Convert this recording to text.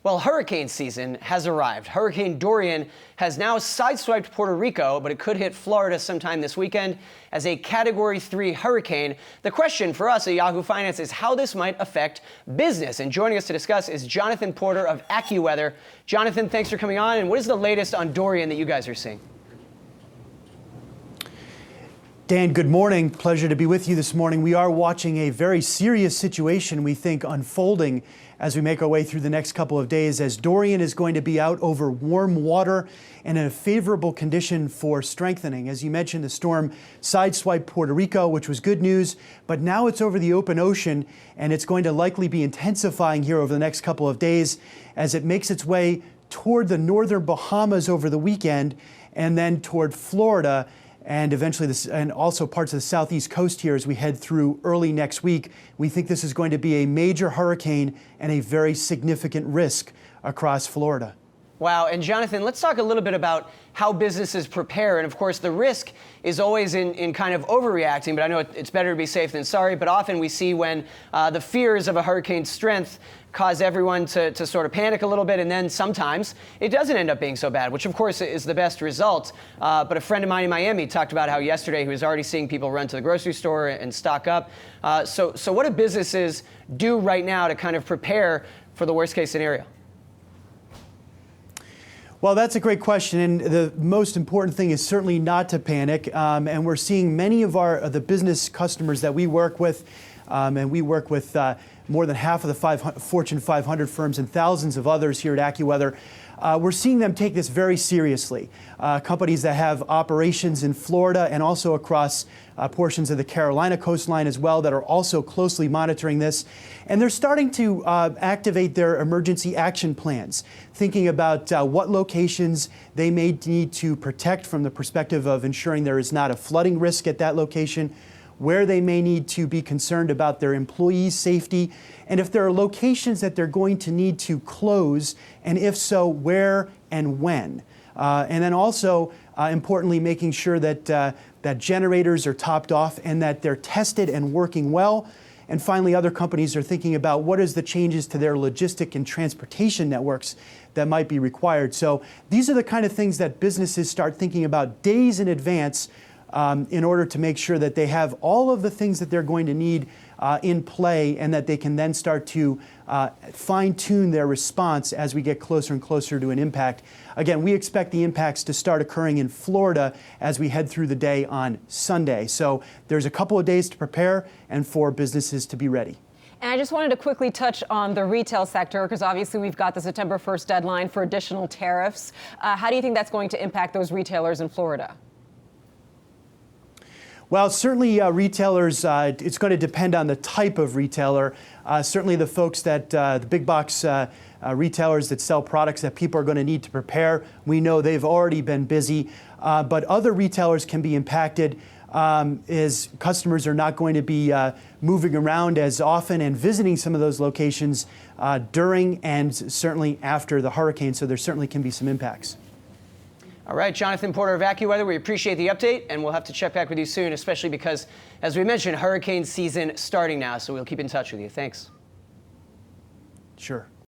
Well, hurricane season has arrived. Hurricane Dorian has now sideswiped Puerto Rico, but it could hit Florida sometime this weekend as a Category 3 hurricane. The question for us at Yahoo Finance is how this might affect business. And joining us to discuss is Jonathan Porter of AccuWeather. Jonathan, thanks for coming on. And what is the latest on Dorian that you guys are seeing? Dan, good morning. Pleasure to be with you this morning. We are watching a very serious situation, we think, unfolding as we make our way through the next couple of days, as Dorian is going to be out over warm water and in a favorable condition for strengthening. As you mentioned, the storm sideswiped Puerto Rico, which was good news, but now it's over the open ocean, and it's going to likely be intensifying here over the next couple of days as it makes its way toward the northern Bahamas over the weekend and then toward Florida, and eventually and also parts of the southeast coast here as we head through early next week. We think this is going to be a major hurricane and a very significant risk across Florida. Wow. And Jonathan, let's talk a little bit about how businesses prepare. And of course, the risk is always in kind of overreacting, but I know it's better to be safe than sorry. But often we see when the fears of a hurricane's strength cause everyone to sort of panic a little bit, and then sometimes it doesn't end up being so bad, which of course is the best result. But a friend of mine in Miami talked about how yesterday he was already seeing people run to the grocery store and stock up. So what do businesses do right now to kind of prepare for the worst case scenario? Well, that's a great question, and the most important thing is certainly not to panic. And we're seeing many of the business customers that we work with, and we work with more than half of the Fortune 500 firms and thousands of others here at AccuWeather. We're seeing them take this very seriously. Companies that have operations in Florida and also across portions of the Carolina coastline as well that are also closely monitoring this. And they're starting to activate their emergency action plans, thinking about what locations they may need to protect from the perspective of ensuring there is not a flooding risk at that location, where they may need to be concerned about their employees' safety, and if there are locations that they're going to need to close, and if so, where and when. And then also, importantly, making sure that that generators are topped off and that they're tested and working well. And finally, other companies are thinking about what is the changes to their logistic and transportation networks that might be required. So these are the kind of things that businesses start thinking about days in advance in order to make sure that they have all of the things that they're going to need in play, and that they can then start to fine-tune their response as we get closer and closer to an impact. Again, we expect the impacts to start occurring in Florida as we head through the day on Sunday. So there's a couple of days to prepare and for businesses to be ready. And I just wanted to quickly touch on the retail sector, because obviously we've got the September 1st deadline for additional tariffs. How do you think that's going to impact those retailers in Florida? Well, certainly retailers, it's going to depend on the type of retailer. Certainly the folks that, the big box retailers that sell products that people are going to need to prepare, we know they've already been busy. But other retailers can be impacted as customers are not going to be moving around as often and visiting some of those locations during and certainly after the hurricane. So there certainly can be some impacts. All right, Jonathan Porter of AccuWeather, we appreciate the update, and we'll have to check back with you soon, especially because, as we mentioned, hurricane season starting now, so we'll keep in touch with you. Thanks. Sure.